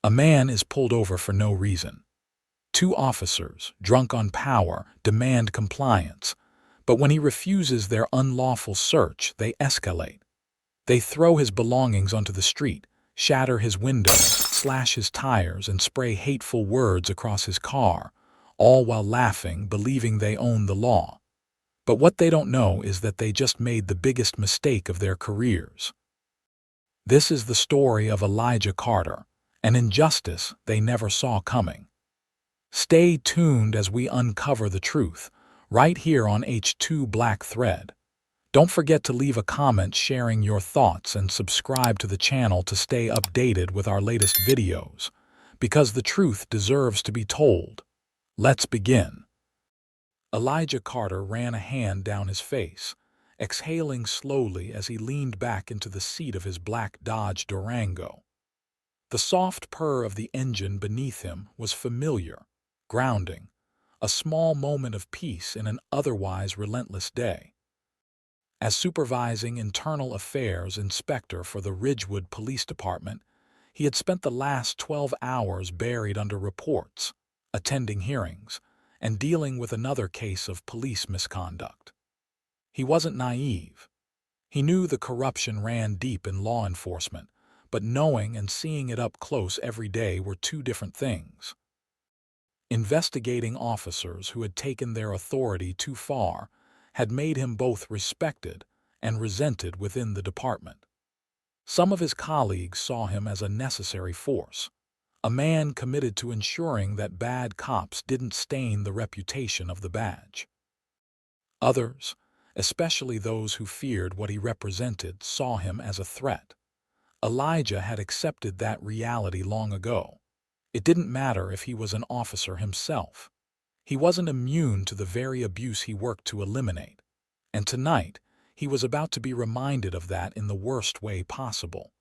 A man is pulled over for no reason. Two officers, drunk on power, demand compliance, but when he refuses their unlawful search, they escalate. They throw his belongings onto the street, shatter his windows, slash his tires, and spray hateful words across his car, all while laughing, believing they own the law. But what they don't know is that they just made the biggest mistake of their careers. This is the story of Elijah Carter, an injustice they never saw coming. Stay tuned as we uncover the truth, right here on H2 Black Thread. Don't forget to leave a comment sharing your thoughts and subscribe to the channel to stay updated with our latest videos, because the truth deserves to be told. Let's begin. Elijah Carter ran a hand down his face, exhaling slowly as he leaned back into the seat of his black Dodge Durango. The soft purr of the engine beneath him was familiar, grounding, a small moment of peace in an otherwise relentless day. As supervising internal affairs inspector for the Ridgewood Police Department, he had spent the last 12 hours buried under reports, attending hearings, and dealing with another case of police misconduct. He wasn't naive. He knew the corruption ran deep in law enforcement, but knowing and seeing it up close every day were two different things. Investigating officers who had taken their authority too far had made him both respected and resented within the department. Some of his colleagues saw him as a necessary force, a man committed to ensuring that bad cops didn't stain the reputation of the badge. Others, especially those who feared what he represented, saw him as a threat. Elijah had accepted that reality long ago. It didn't matter if he was an officer himself. He wasn't immune to the very abuse he worked to eliminate. And tonight, he was about to be reminded of that in the worst way possible.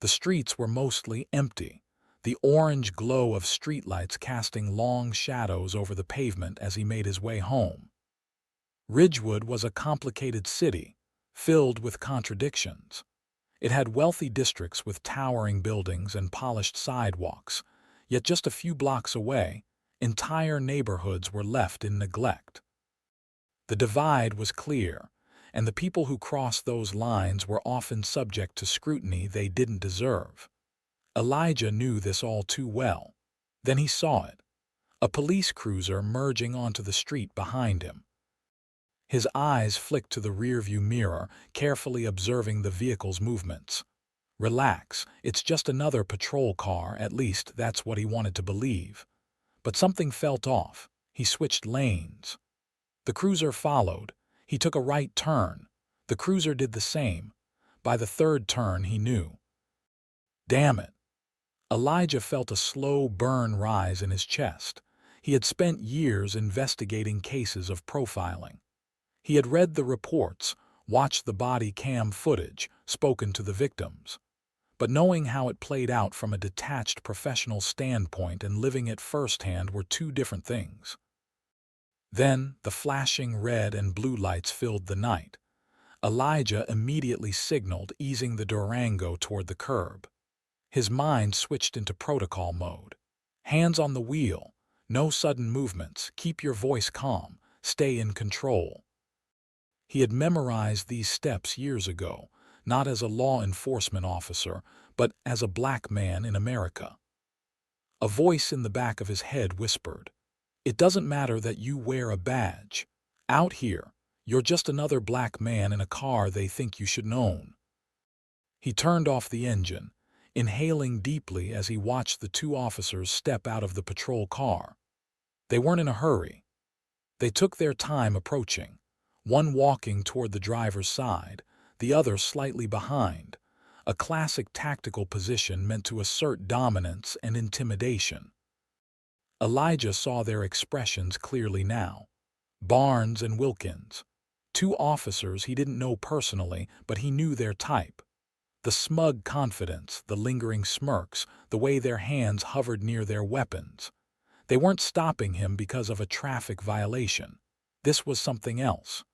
The streets were mostly empty, the orange glow of streetlights casting long shadows over the pavement as he made his way home. Ridgewood was a complicated city, filled with contradictions. It had wealthy districts with towering buildings and polished sidewalks, yet just a few blocks away, entire neighborhoods were left in neglect. The divide was clear, and the people who crossed those lines were often subject to scrutiny they didn't deserve. Elijah knew this all too well. Then he saw it, a police cruiser merging onto the street behind him. His eyes flicked to the rearview mirror, carefully observing the vehicle's movements. Relax, it's just another patrol car, at least that's what he wanted to believe. But something felt off. He switched lanes. The cruiser followed. He took a right turn. The cruiser did the same. By the third turn, he knew. Damn it. Elijah felt a slow burn rise in his chest. He had spent years investigating cases of profiling. He had read the reports, watched the body cam footage, spoken to the victims. But knowing how it played out from a detached professional standpoint and living it firsthand were two different things. Then the flashing red and blue lights filled the night. Elijah immediately signaled, easing the Durango toward the curb. His mind switched into protocol mode. Hands on the wheel, no sudden movements, keep your voice calm, stay in control. He had memorized these steps years ago, not as a law enforcement officer, but as a black man in America. A voice in the back of his head whispered, "It doesn't matter that you wear a badge. Out here, you're just another black man in a car they think you should own." He turned off the engine, inhaling deeply as he watched the two officers step out of the patrol car. They weren't in a hurry. They took their time approaching, one walking toward the driver's side, the other slightly behind, a classic tactical position meant to assert dominance and intimidation. Elijah saw their expressions clearly now. Barnes and Wilkins, two officers he didn't know personally, but he knew their type. The smug confidence, the lingering smirks, the way their hands hovered near their weapons. They weren't stopping him because of a traffic violation. This was something else.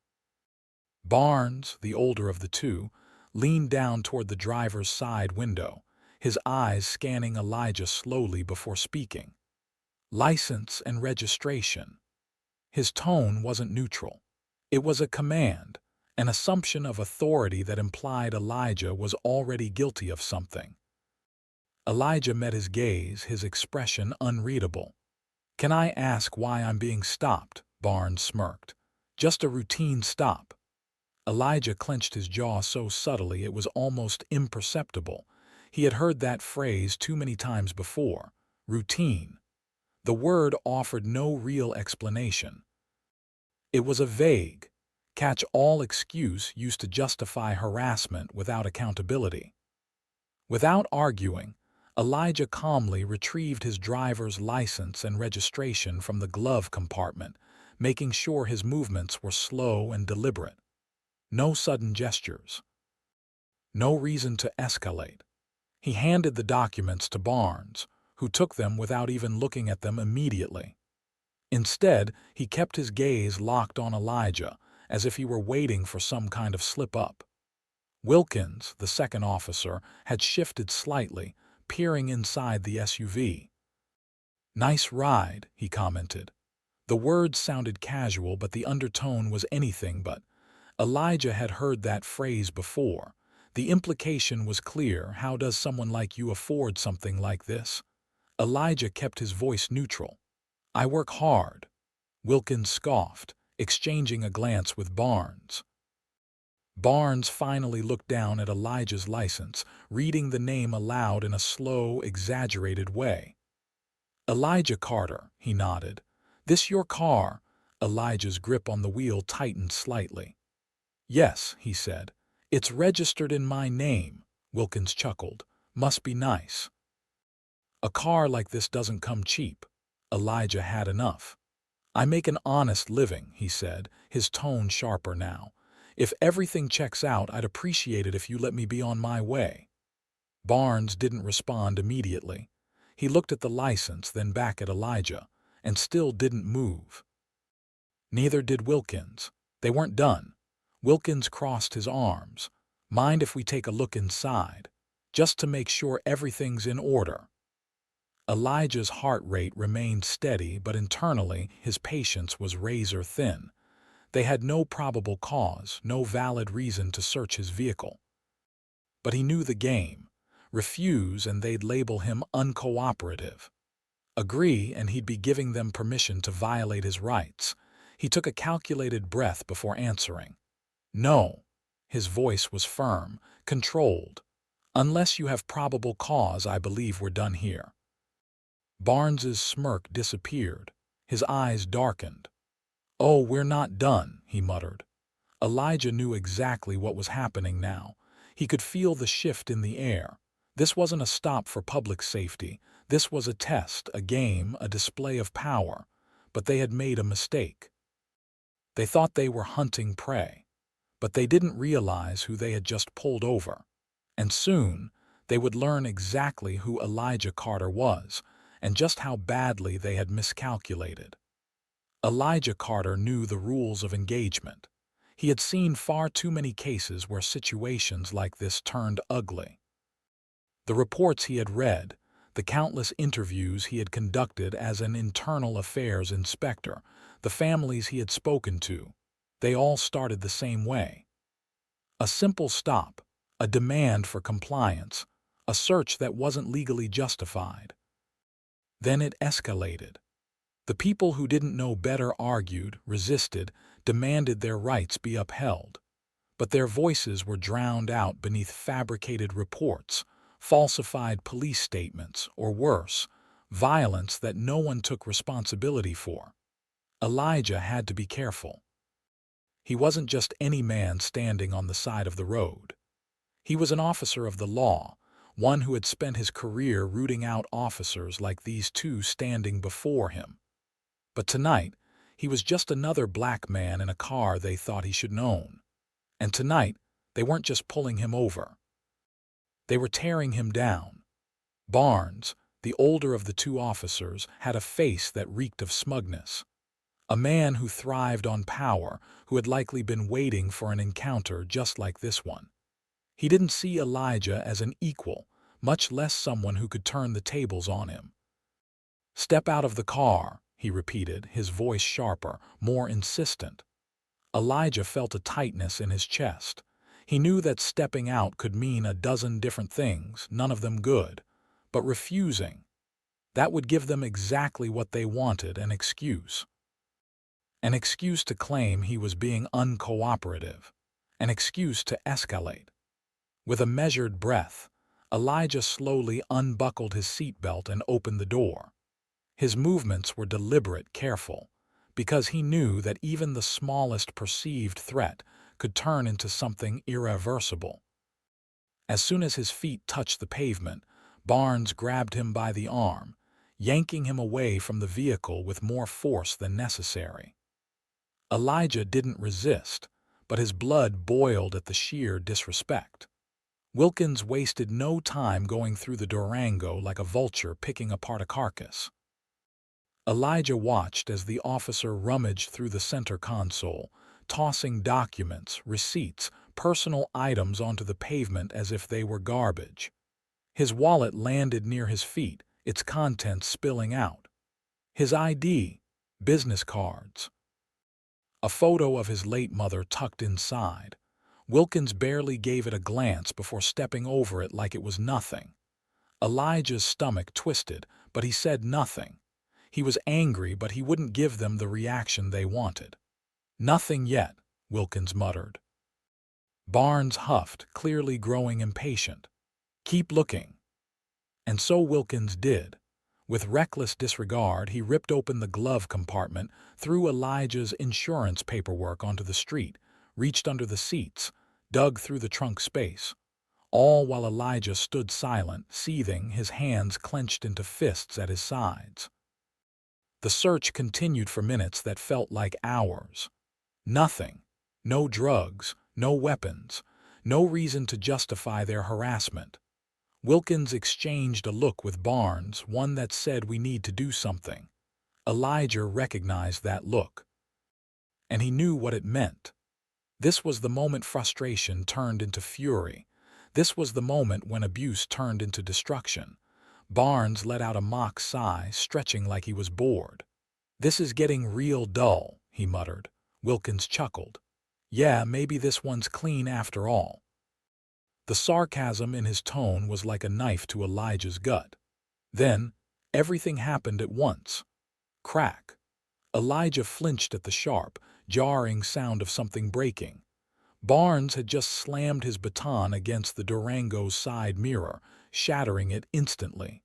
Barnes, the older of the two, leaned down toward the driver's side window, his eyes scanning Elijah slowly before speaking. License and registration. His tone wasn't neutral. It was a command, an assumption of authority that implied Elijah was already guilty of something. Elijah met his gaze, his expression unreadable. "Can I ask why I'm being stopped?" Barnes smirked. "Just a routine stop." Elijah clenched his jaw so subtly it was almost imperceptible. He had heard that phrase too many times before. Routine. The word offered no real explanation. It was a vague, catch-all excuse used to justify harassment without accountability. Without arguing, Elijah calmly retrieved his driver's license and registration from the glove compartment, making sure his movements were slow and deliberate. No sudden gestures. No reason to escalate. He handed the documents to Barnes, who took them without even looking at them immediately. Instead, he kept his gaze locked on Elijah, as if he were waiting for some kind of slip-up. Wilkins, the second officer, had shifted slightly, peering inside the SUV. "Nice ride," he commented. The words sounded casual, but the undertone was anything but. Elijah had heard that phrase before. The implication was clear. How does someone like you afford something like this? Elijah kept his voice neutral. "I work hard." Wilkins scoffed, exchanging a glance with Barnes. Barnes finally looked down at Elijah's license, reading the name aloud in a slow, exaggerated way. "Elijah Carter," he nodded. "This your car?" Elijah's grip on the wheel tightened slightly. "Yes," he said. "It's registered in my name." Wilkins chuckled. "Must be nice." "A car like this doesn't come cheap." Elijah had enough. "I make an honest living," he said, his tone sharper now. "If everything checks out, I'd appreciate it if you let me be on my way." Barnes didn't respond immediately. He looked at the license, then back at Elijah, and still didn't move. Neither did Wilkins. They weren't done. Wilkins crossed his arms. "Mind if we take a look inside? Just to make sure everything's in order." Elijah's heart rate remained steady, but internally his patience was razor thin. They had no probable cause, no valid reason to search his vehicle. But he knew the game. Refuse and they'd label him uncooperative. Agree and he'd be giving them permission to violate his rights. He took a calculated breath before answering. "No." His voice was firm, controlled. "Unless you have probable cause, I believe we're done here." Barnes's smirk disappeared. His eyes darkened. "Oh, we're not done," he muttered. Elijah knew exactly what was happening now. He could feel the shift in the air. This wasn't a stop for public safety. This was a test, a game, a display of power. But they had made a mistake. They thought they were hunting prey. But they didn't realize who they had just pulled over. And soon, they would learn exactly who Elijah Carter was, and just how badly they had miscalculated. Elijah Carter knew the rules of engagement. He had seen far too many cases where situations like this turned ugly. The reports he had read, the countless interviews he had conducted as an internal affairs inspector, the families he had spoken to, they all started the same way. A simple stop, a demand for compliance, a search that wasn't legally justified. Then it escalated. The people who didn't know better argued, resisted, demanded their rights be upheld. But their voices were drowned out beneath fabricated reports, falsified police statements, or worse, violence that no one took responsibility for. Elijah had to be careful. He wasn't just any man standing on the side of the road. He was an officer of the law, one who had spent his career rooting out officers like these two standing before him. But tonight, he was just another black man in a car they thought he should own. And tonight, they weren't just pulling him over. They were tearing him down. Barnes, the older of the two officers, had a face that reeked of smugness. A man who thrived on power, who had likely been waiting for an encounter just like this one. He didn't see Elijah as an equal, much less someone who could turn the tables on him. "Step out of the car," he repeated, his voice sharper, more insistent. Elijah felt a tightness in his chest. He knew that stepping out could mean a dozen different things, none of them good. But refusing, that would give them exactly what they wanted, an excuse. An excuse to claim he was being uncooperative. An excuse to escalate. With a measured breath, Elijah slowly unbuckled his seatbelt and opened the door. His movements were deliberate, careful, because he knew that even the smallest perceived threat could turn into something irreversible. As soon as his feet touched the pavement, Barnes grabbed him by the arm, yanking him away from the vehicle with more force than necessary. Elijah didn't resist, but his blood boiled at the sheer disrespect. Wilkins wasted no time going through the Durango like a vulture picking apart a carcass. Elijah watched as the officer rummaged through the center console, tossing documents, receipts, personal items onto the pavement as if they were garbage. His wallet landed near his feet, its contents spilling out. His ID, business cards. A photo of his late mother tucked inside. Wilkins barely gave it a glance before stepping over it like it was nothing. Elijah's stomach twisted, but he said nothing. He was angry, but he wouldn't give them the reaction they wanted. "Nothing yet," Wilkins muttered. Barnes huffed, clearly growing impatient. "Keep looking." And so Wilkins did. With reckless disregard, he ripped open the glove compartment, threw Elijah's insurance paperwork onto the street, reached under the seats, dug through the trunk space, all while Elijah stood silent, seething, his hands clenched into fists at his sides. The search continued for minutes that felt like hours. Nothing. No drugs, no weapons, no reason to justify their harassment. Wilkins exchanged a look with Barnes, one that said, "We need to do something." Elijah recognized that look. And he knew what it meant. This was the moment frustration turned into fury. This was the moment when abuse turned into destruction. Barnes let out a mock sigh, stretching like he was bored. "This is getting real dull," he muttered. Wilkins chuckled. "Yeah, maybe this one's clean after all." The sarcasm in his tone was like a knife to Elijah's gut. Then, everything happened at once. Crack. Elijah flinched at the sharp, jarring sound of something breaking. Barnes had just slammed his baton against the Durango's side mirror, shattering it instantly.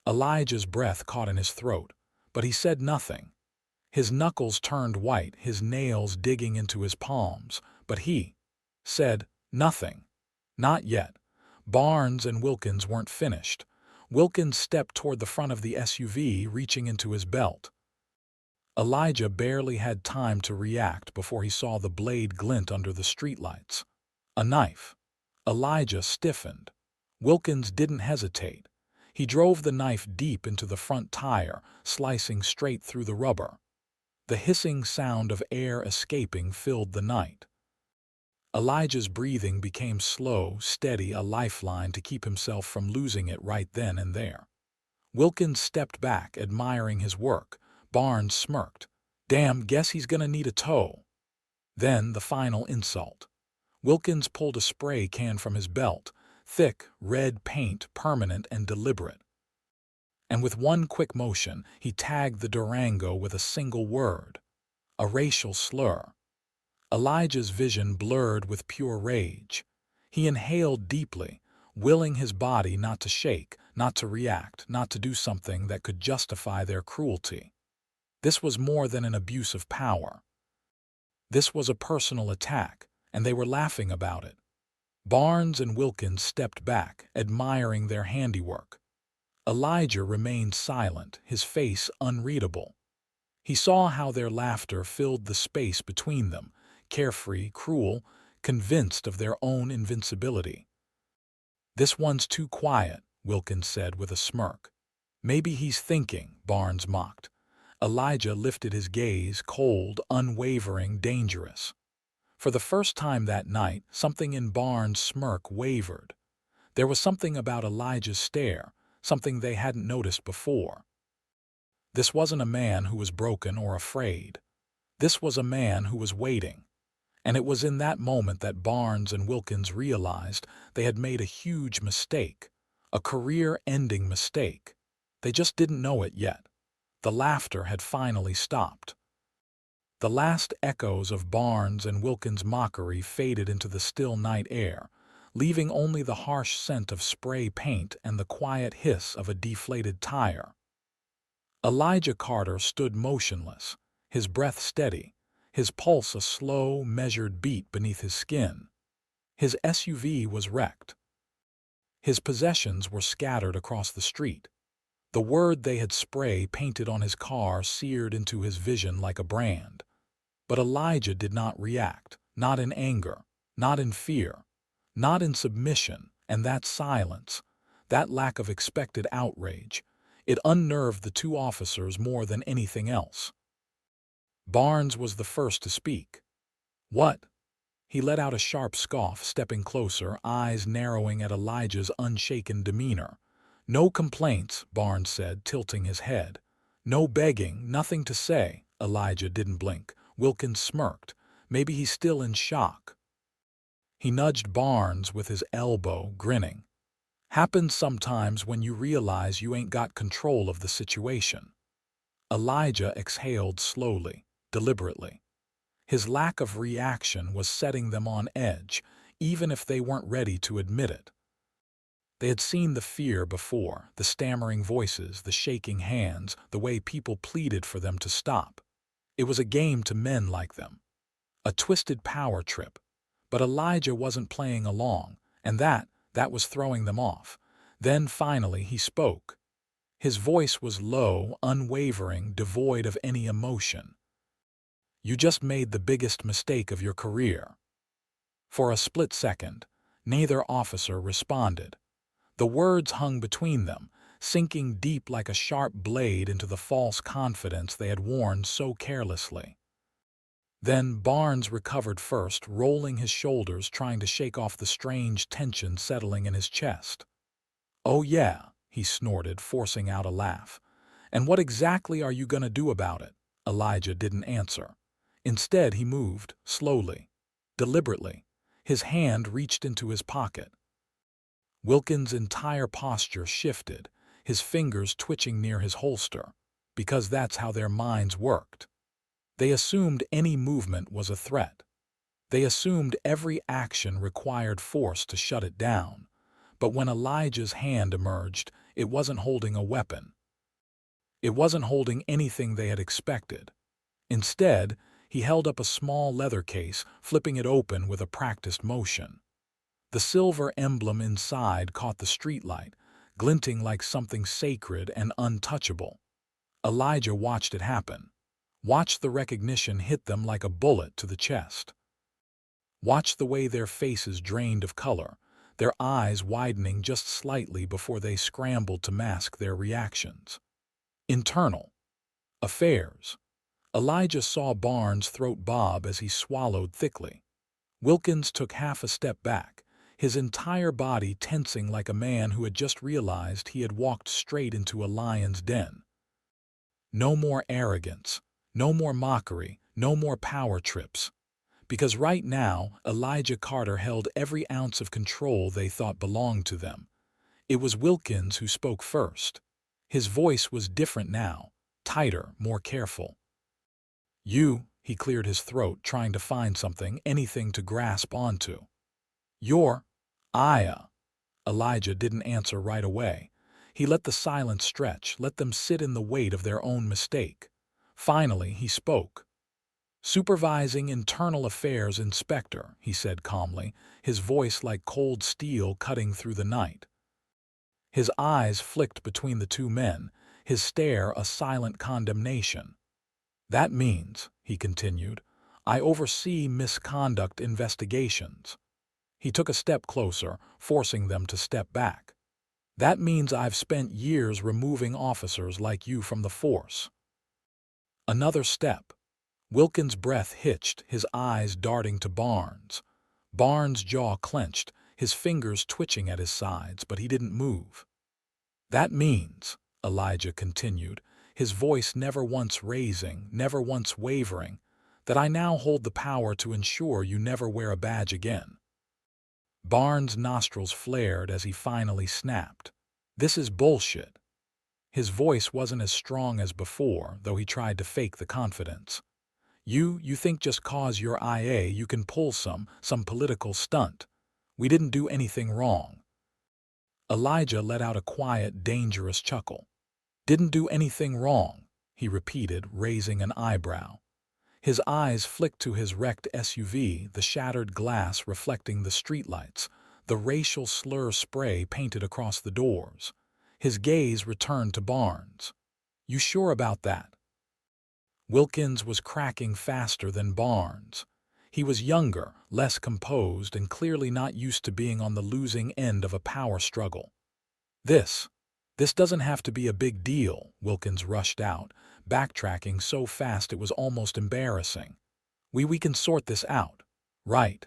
Elijah's breath caught in his throat, but he said nothing. His knuckles turned white, his nails digging into his palms, but he said nothing. Not yet. Barnes and Wilkins weren't finished. Wilkins stepped toward the front of the SUV, reaching into his belt. Elijah barely had time to react before he saw the blade glint under the streetlights. A knife. Elijah stiffened. Wilkins didn't hesitate. He drove the knife deep into the front tire, slicing straight through the rubber. The hissing sound of air escaping filled the night. Elijah's breathing became slow, steady, a lifeline to keep himself from losing it right then and there. Wilkins stepped back, admiring his work. Barnes smirked. "Damn, guess he's gonna need a tow." Then the final insult. Wilkins pulled a spray can from his belt, thick, red paint, permanent and deliberate. And with one quick motion, he tagged the Durango with a single word. A racial slur. Elijah's vision blurred with pure rage. He inhaled deeply, willing his body not to shake, not to react, not to do something that could justify their cruelty. This was more than an abuse of power. This was a personal attack, and they were laughing about it. Barnes and Wilkins stepped back, admiring their handiwork. Elijah remained silent, his face unreadable. He saw how their laughter filled the space between them, carefree, cruel, convinced of their own invincibility. "This one's too quiet," Wilkins said with a smirk. "Maybe he's thinking," Barnes mocked. Elijah lifted his gaze, cold, unwavering, dangerous. For the first time that night, something in Barnes' smirk wavered. There was something about Elijah's stare, something they hadn't noticed before. This wasn't a man who was broken or afraid. This was a man who was waiting. And it was in that moment that Barnes and Wilkins realized they had made a huge mistake, a career-ending mistake. They just didn't know it yet. The laughter had finally stopped. The last echoes of Barnes and Wilkins' mockery faded into the still night air, leaving only the harsh scent of spray paint and the quiet hiss of a deflated tire. Elijah Carter stood motionless, his breath steady, his pulse a slow, measured beat beneath his skin. His SUV was wrecked. His possessions were scattered across the street. The word they had spray painted on his car seared into his vision like a brand. But Elijah did not react, not in anger, not in fear, not in submission, and that silence, that lack of expected outrage, it unnerved the two officers more than anything else. Barnes was the first to speak. "What?" He let out a sharp scoff, stepping closer, eyes narrowing at Elijah's unshaken demeanor. "No complaints," Barnes said, tilting his head. "No begging, nothing to say." Elijah didn't blink. Wilkins smirked. Maybe he's still in shock. He nudged Barnes with his elbow, grinning. "Happens sometimes when you realize you ain't got control of the situation." Elijah exhaled slowly, deliberately. His lack of reaction was setting them on edge, even if they weren't ready to admit it. They had seen the fear before, the stammering voices, the shaking hands, the way people pleaded for them to stop. It was a game to men like them, a twisted power trip. But Elijah wasn't playing along, and that was throwing them off. Then finally he spoke. His voice was low, unwavering, devoid of any emotion. "You just made the biggest mistake of your career." For a split second, neither officer responded. The words hung between them, sinking deep like a sharp blade into the false confidence they had worn so carelessly. Then Barnes recovered first, rolling his shoulders, trying to shake off the strange tension settling in his chest. "Oh yeah," he snorted, forcing out a laugh. "And what exactly are you gonna do about it?" Elijah didn't answer. Instead, he moved, slowly, deliberately. His hand reached into his pocket. Wilkins' entire posture shifted, his fingers twitching near his holster, because that's how their minds worked. They assumed any movement was a threat. They assumed every action required force to shut it down. But when Elijah's hand emerged, it wasn't holding a weapon. It wasn't holding anything they had expected. Instead, he held up a small leather case, flipping it open with a practiced motion. The silver emblem inside caught the streetlight, glinting like something sacred and untouchable. Elijah watched it happen. Watched the recognition hit them like a bullet to the chest. Watched the way their faces drained of color, their eyes widening just slightly before they scrambled to mask their reactions. Internal affairs. Elijah saw Barnes' throat bob as he swallowed thickly. Wilkins took half a step back, his entire body tensing like a man who had just realized he had walked straight into a lion's den. No more arrogance, no more mockery, no more power trips. Because right now, Elijah Carter held every ounce of control they thought belonged to them. It was Wilkins who spoke first. His voice was different now, tighter, more careful. He cleared his throat, trying to find something, anything to grasp onto. "You're Aya." Elijah didn't answer right away. He let the silence stretch, let them sit in the weight of their own mistake. Finally, he spoke. "Supervising Internal Affairs Inspector," he said calmly, his voice like cold steel cutting through the night. His eyes flicked between the two men, his stare a silent condemnation. "That means," he continued, "I oversee misconduct investigations." He took a step closer, forcing them to step back. "That means I've spent years removing officers like you from the force." Another step. Wilkins' breath hitched, his eyes darting to Barnes. Barnes' jaw clenched, his fingers twitching at his sides, but he didn't move. "That means," Elijah continued, his voice never once raising, never once wavering, "that I now hold the power to ensure you never wear a badge again." Barnes' nostrils flared as he finally snapped. "This is bullshit." His voice wasn't as strong as before, though he tried to fake the confidence. You think just cause you're IA you can pull some political stunt. We didn't do anything wrong." Elijah let out a quiet, dangerous chuckle. "Didn't do anything wrong," he repeated, raising an eyebrow. His eyes flicked to his wrecked SUV, the shattered glass reflecting the streetlights, the racial slur spray painted across the doors. His gaze returned to Barnes. "You sure about that?" Wilkins was cracking faster than Barnes. He was younger, less composed, and clearly not used to being on the losing end of a power struggle. This doesn't have to be a big deal," Wilkins rushed out, backtracking so fast it was almost embarrassing. We can sort this out, right?"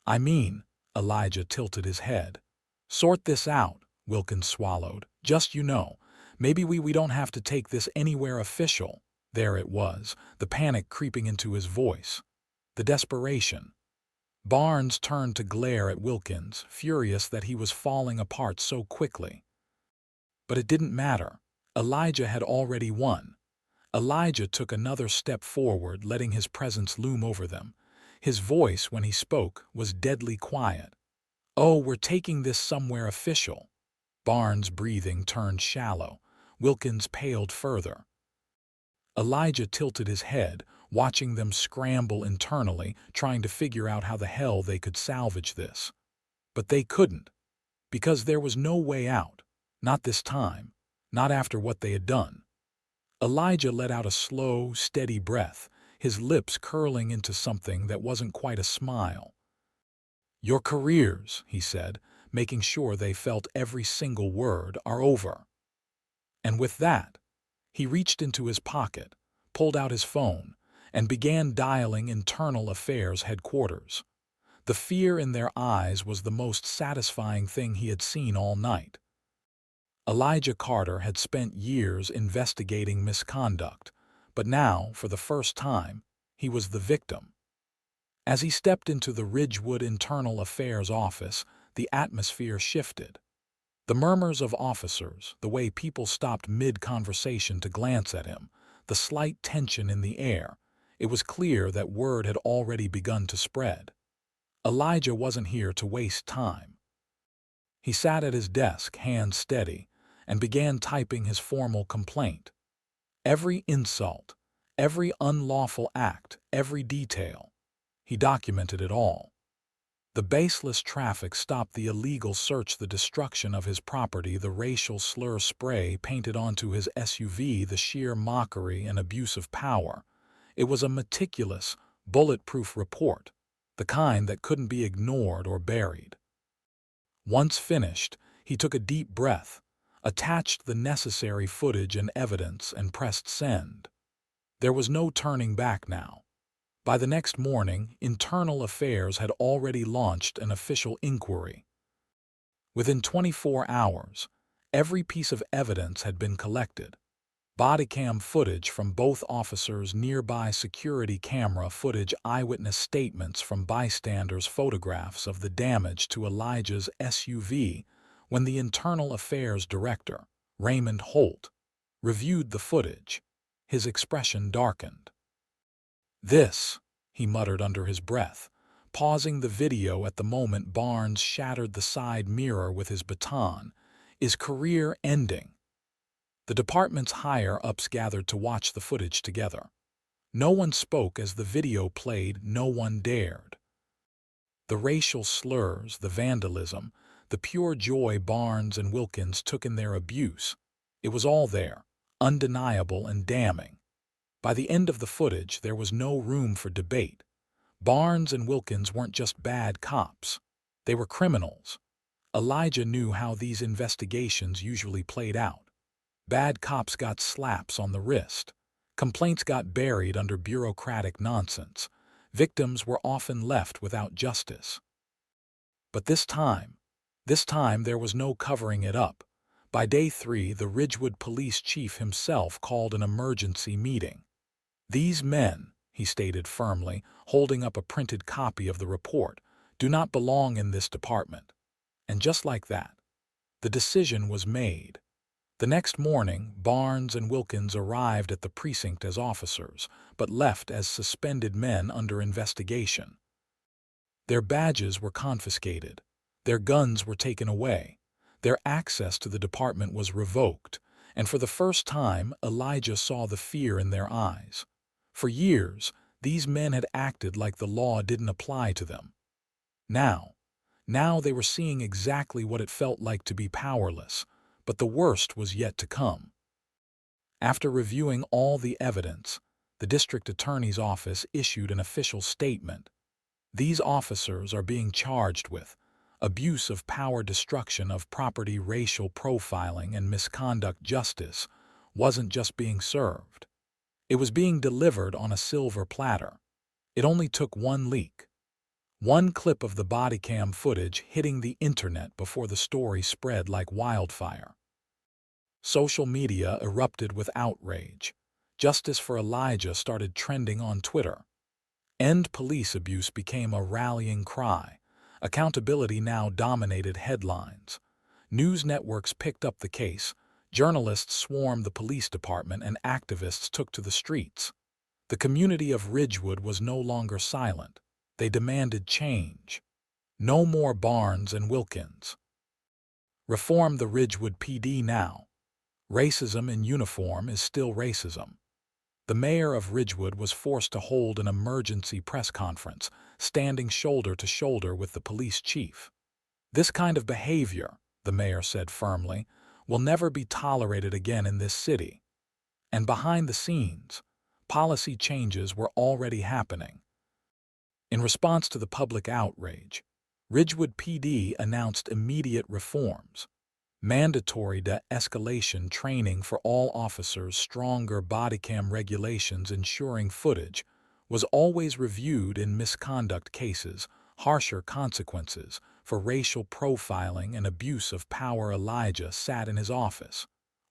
"I mean," Elijah tilted his head. "Sort this out," Wilkins swallowed. "Just, maybe we don't have to take this anywhere official." There it was, the panic creeping into his voice. The desperation. Barnes turned to glare at Wilkins, furious that he was falling apart so quickly. But it didn't matter. Elijah had already won. Elijah took another step forward, letting his presence loom over them. His voice, when he spoke, was deadly quiet. "Oh, we're taking this somewhere official." Barnes' breathing turned shallow. Wilkins paled further. Elijah tilted his head, watching them scramble internally, trying to figure out how the hell they could salvage this. But they couldn't, because there was no way out. Not this time. Not after what they had done. Elijah let out a slow, steady breath, his lips curling into something that wasn't quite a smile. "Your careers," he said, making sure they felt every single word, "are over." And with that, he reached into his pocket, pulled out his phone, and began dialing Internal Affairs headquarters. The fear in their eyes was the most satisfying thing he had seen all night. Elijah Carter had spent years investigating misconduct, but now, for the first time, he was the victim. As he stepped into the Ridgewood Internal Affairs office, the atmosphere shifted. The murmurs of officers, the way people stopped mid-conversation to glance at him, the slight tension in the air, it was clear that word had already begun to spread. Elijah wasn't here to waste time. He sat at his desk, hands steady, and began typing his formal complaint. Every insult, every unlawful act, every detail. He documented it all. The baseless traffic stop, the illegal search, the destruction of his property, the racial slur spray painted onto his SUV, the sheer mockery and abuse of power. It was a meticulous, bulletproof report, the kind that couldn't be ignored or buried. Once finished, he took a deep breath, attached the necessary footage and evidence, and pressed send. There was no turning back now. By the next morning, Internal Affairs had already launched an official inquiry. Within 24 hours, every piece of evidence had been collected. Bodycam footage from both officers, nearby security camera footage, eyewitness statements from bystanders, photographs of the damage to Elijah's SUV. When the Internal Affairs Director, Raymond Holt, reviewed the footage, his expression darkened. "This," he muttered under his breath, pausing the video at the moment Barnes shattered the side mirror with his baton, "is career-ending." The department's higher-ups gathered to watch the footage together. No one spoke as the video played, no one dared. The racial slurs, the vandalism, the pure joy Barnes and Wilkins took in their abuse, it was all there, undeniable and damning. By the end of the footage, there was no room for debate. Barnes and Wilkins weren't just bad cops. They were criminals. Elijah knew how these investigations usually played out. Bad cops got slaps on the wrist. Complaints got buried under bureaucratic nonsense. Victims were often left without justice. But this time there was no covering it up. By day 3, the Ridgewood police chief himself called an emergency meeting. "These men," he stated firmly, holding up a printed copy of the report, "do not belong in this department." And just like that, the decision was made. The next morning, Barnes and Wilkins arrived at the precinct as officers, but left as suspended men under investigation. Their badges were confiscated. Their guns were taken away. Their access to the department was revoked, and for the first time, Elijah saw the fear in their eyes. For years, these men had acted like the law didn't apply to them. Now they were seeing exactly what it felt like to be powerless, but the worst was yet to come. After reviewing all the evidence, the district attorney's office issued an official statement. These officers are being charged with abuse of power, destruction of property, racial profiling, and misconduct. Justice wasn't just being served. It was being delivered on a silver platter. It only took one leak, one clip of the body cam footage hitting the internet before the story spread like wildfire. Social media erupted with outrage. Justice for Elijah started trending on Twitter. End police abuse became a rallying cry. Accountability now dominated headlines. News networks picked up the case. Journalists swarmed the police department and activists took to the streets. The community of Ridgewood was no longer silent. They demanded change. No more Barnes and Wilkins. Reform the Ridgewood PD now. Racism in uniform is still racism. The mayor of Ridgewood was forced to hold an emergency press conference, standing shoulder to shoulder with the police chief. "This kind of behavior," the mayor said firmly, "will never be tolerated again in this city." And behind the scenes, policy changes were already happening. In response to the public outrage, Ridgewood PD announced immediate reforms. Mandatory de-escalation training for all officers, stronger bodycam regulations ensuring footage was always reviewed in misconduct cases, harsher consequences for racial profiling and abuse of power. Elijah sat in his office,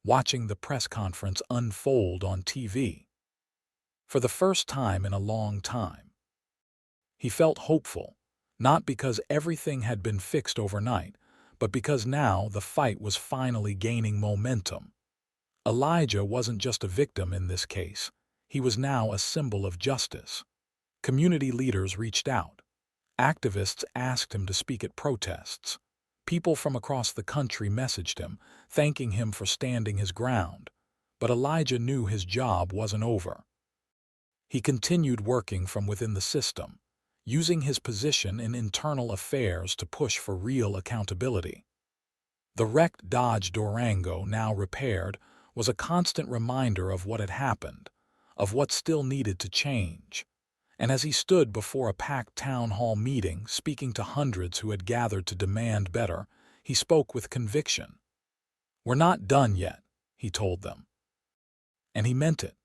watching the press conference unfold on TV. For the first time in a long time, he felt hopeful, not because everything had been fixed overnight, but because now the fight was finally gaining momentum. Elijah wasn't just a victim in this case. He was now a symbol of justice. Community leaders reached out. Activists asked him to speak at protests. People from across the country messaged him, thanking him for standing his ground. But Elijah knew his job wasn't over. He continued working from within the system, using his position in internal affairs to push for real accountability. The wrecked Dodge Durango, now repaired, was a constant reminder of what had happened, of what still needed to change. And as he stood before a packed town hall meeting, speaking to hundreds who had gathered to demand better, he spoke with conviction. "We're not done yet," he told them. And he meant it.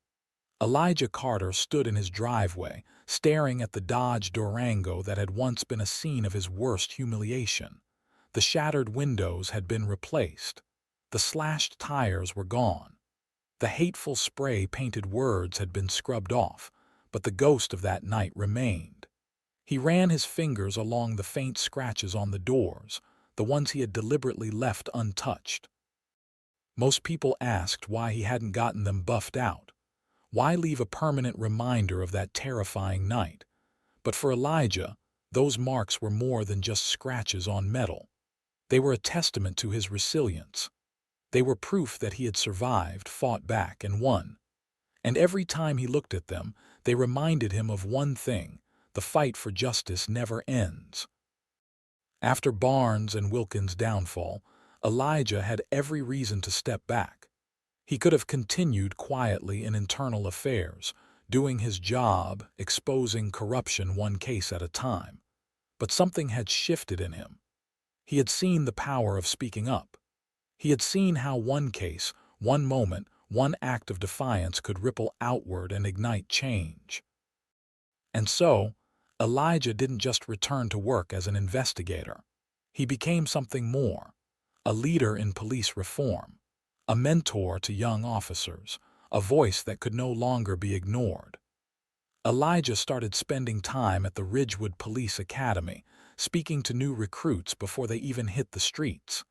Elijah Carter stood in his driveway, staring at the Dodge Durango that had once been a scene of his worst humiliation. The shattered windows had been replaced. The slashed tires were gone. The hateful spray-painted words had been scrubbed off, but the ghost of that night remained. He ran his fingers along the faint scratches on the doors, the ones he had deliberately left untouched. Most people asked why he hadn't gotten them buffed out. Why leave a permanent reminder of that terrifying night? But for Elijah, those marks were more than just scratches on metal. They were a testament to his resilience. They were proof that he had survived, fought back, and won. And every time he looked at them, they reminded him of one thing: the fight for justice never ends. After Barnes and Wilkins' downfall, Elijah had every reason to step back. He could have continued quietly in internal affairs, doing his job, exposing corruption one case at a time. But something had shifted in him. He had seen the power of speaking up. He had seen how one case, one moment, one act of defiance could ripple outward and ignite change. And so, Elijah didn't just return to work as an investigator. He became something more, a leader in police reform, a mentor to young officers, a voice that could no longer be ignored. Elijah started spending time at the Ridgewood Police Academy, speaking to new recruits before they even hit the streets.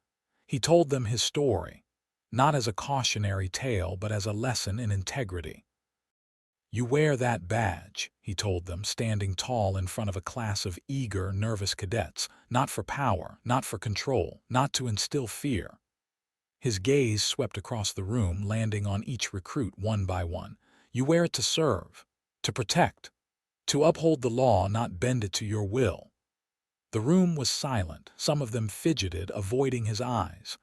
He told them his story, not as a cautionary tale but as a lesson in integrity. "You wear that badge," he told them, standing tall in front of a class of eager, nervous cadets, not for power, not for control, not to instill fear. His gaze swept across the room, landing on each recruit one by one. "You wear it to serve, to protect, to uphold the law, not bend it to your will." The room was silent. Some of them fidgeted, avoiding his eyes.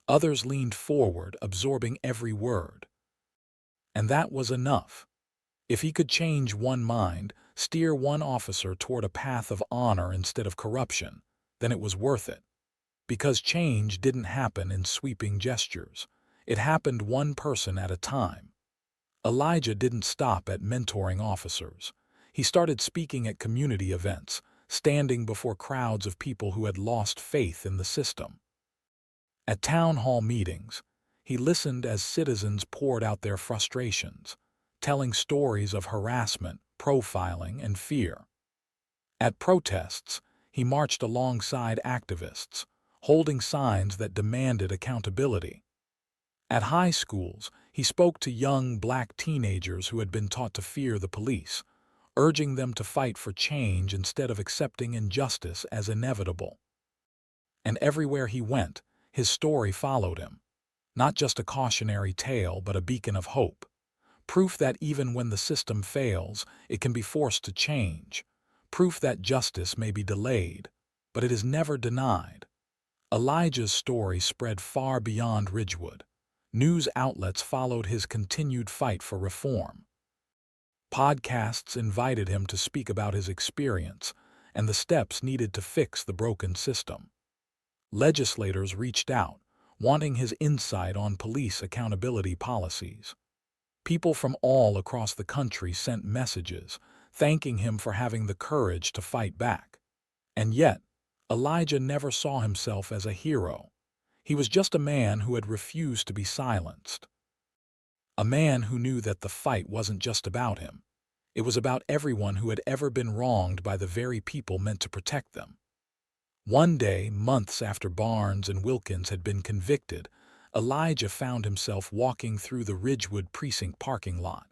Others leaned forward, absorbing every word. And that was enough. If he could change one mind, steer one officer toward a path of honor instead of corruption, then it was worth it. Because change didn't happen in sweeping gestures. It happened one person at a time. Elijah didn't stop at mentoring officers. He started speaking at community events, standing before crowds of people who had lost faith in the system. At town hall meetings, he listened as citizens poured out their frustrations, telling stories of harassment, profiling, and fear. At protests, he marched alongside activists, holding signs that demanded accountability. At high schools, he spoke to young black teenagers who had been taught to fear the police, urging them to fight for change instead of accepting injustice as inevitable. And everywhere he went, his story followed him. Not just a cautionary tale, but a beacon of hope. Proof that even when the system fails, it can be forced to change. Proof that justice may be delayed, but it is never denied. Elijah's story spread far beyond Ridgewood. News outlets followed his continued fight for reform. Podcasts invited him to speak about his experience and the steps needed to fix the broken system. Legislators reached out, wanting his insight on police accountability policies. People from all across the country sent messages, thanking him for having the courage to fight back. And yet, Elijah never saw himself as a hero. He was just a man who had refused to be silenced. A man who knew that the fight wasn't just about him. It was about everyone who had ever been wronged by the very people meant to protect them. One day, months after Barnes and Wilkins had been convicted, Elijah found himself walking through the Ridgewood precinct parking lot.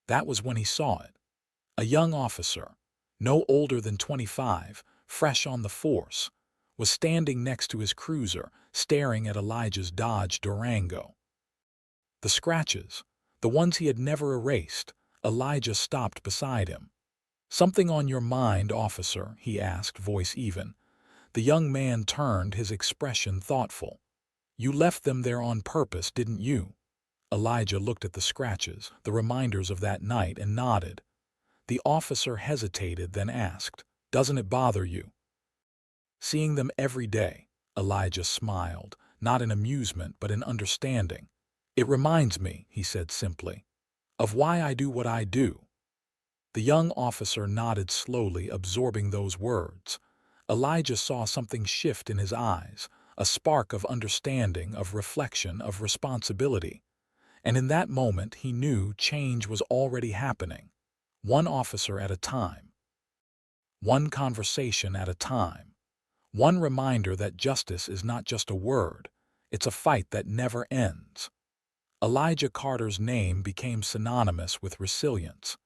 That was when he saw it. A young officer, no older than 25, fresh on the force, was standing next to his cruiser, staring at Elijah's Dodge Durango. The scratches, the ones he had never erased, Elijah stopped beside him. "Something on your mind, officer?" he asked, voice even. The young man turned, his expression thoughtful. "You left them there on purpose, didn't you?" Elijah looked at the scratches, the reminders of that night, and nodded. The officer hesitated, then asked, "Doesn't it bother you?" "Seeing them every day," Elijah smiled, not in amusement but in understanding. "It reminds me," he said simply, "of why I do what I do." The young officer nodded slowly, absorbing those words. Elijah saw something shift in his eyes, a spark of understanding, of reflection, of responsibility. And in that moment he knew change was already happening, one officer at a time, one conversation at a time, one reminder that justice is not just a word, it's a fight that never ends. Elijah Carter's name became synonymous with resilience.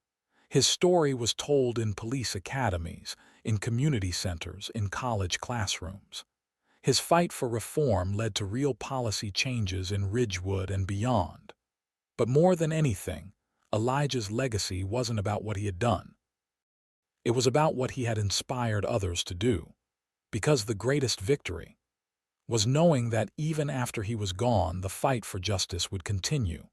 His story was told in police academies, in community centers, in college classrooms. His fight for reform led to real policy changes in Ridgewood and beyond. But more than anything, Elijah's legacy wasn't about what he had done. It was about what he had inspired others to do. Because the greatest victory was knowing that even after he was gone, the fight for justice would continue.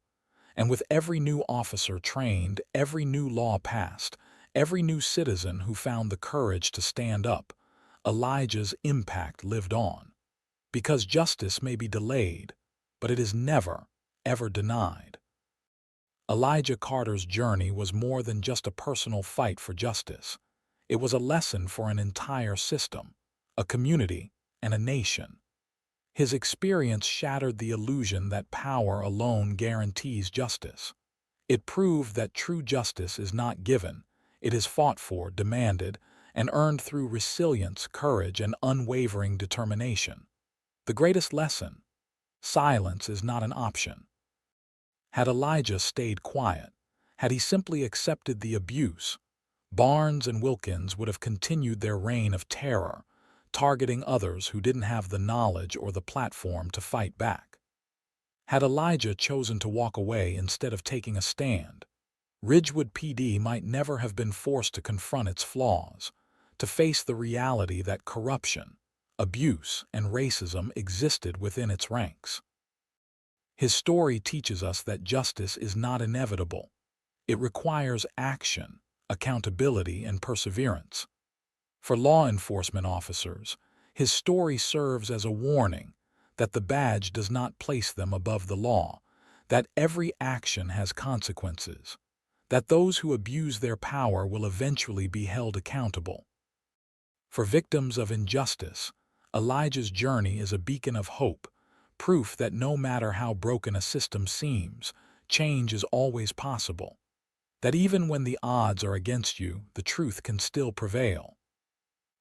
And with every new officer trained, every new law passed, every new citizen who found the courage to stand up, Elijah's impact lived on. Because justice may be delayed, but it is never, ever denied. Elijah Carter's journey was more than just a personal fight for justice. It was a lesson for an entire system, a community, and a nation. His experience shattered the illusion that power alone guarantees justice. It proved that true justice is not given, it is fought for, demanded, and earned through resilience, courage, and unwavering determination. The greatest lesson: silence is not an option. Had Elijah stayed quiet, had he simply accepted the abuse, Barnes and Wilkins would have continued their reign of terror, targeting others who didn't have the knowledge or the platform to fight back. Had Elijah chosen to walk away instead of taking a stand, Ridgewood PD might never have been forced to confront its flaws, to face the reality that corruption, abuse, and racism existed within its ranks. His story teaches us that justice is not inevitable. It requires action, accountability, and perseverance. For law enforcement officers, his story serves as a warning that the badge does not place them above the law, that every action has consequences, that those who abuse their power will eventually be held accountable. For victims of injustice, Elijah's journey is a beacon of hope, proof that no matter how broken a system seems, change is always possible. That even when the odds are against you, the truth can still prevail.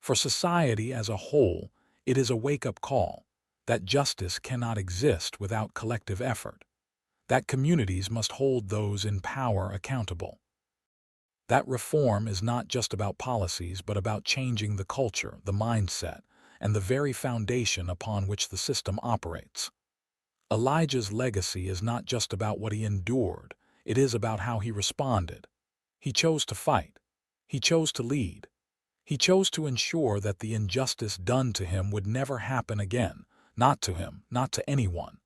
For society as a whole, it is a wake-up call that justice cannot exist without collective effort, that communities must hold those in power accountable. That reform is not just about policies but about changing the culture, the mindset, and the very foundation upon which the system operates. Elijah's legacy is not just about what he endured, it is about how he responded. He chose to fight. He chose to lead. He chose to ensure that the injustice done to him would never happen again, not to him, not to anyone.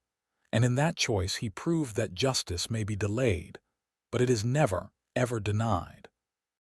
And in that choice he proved that justice may be delayed, but it is never, ever denied.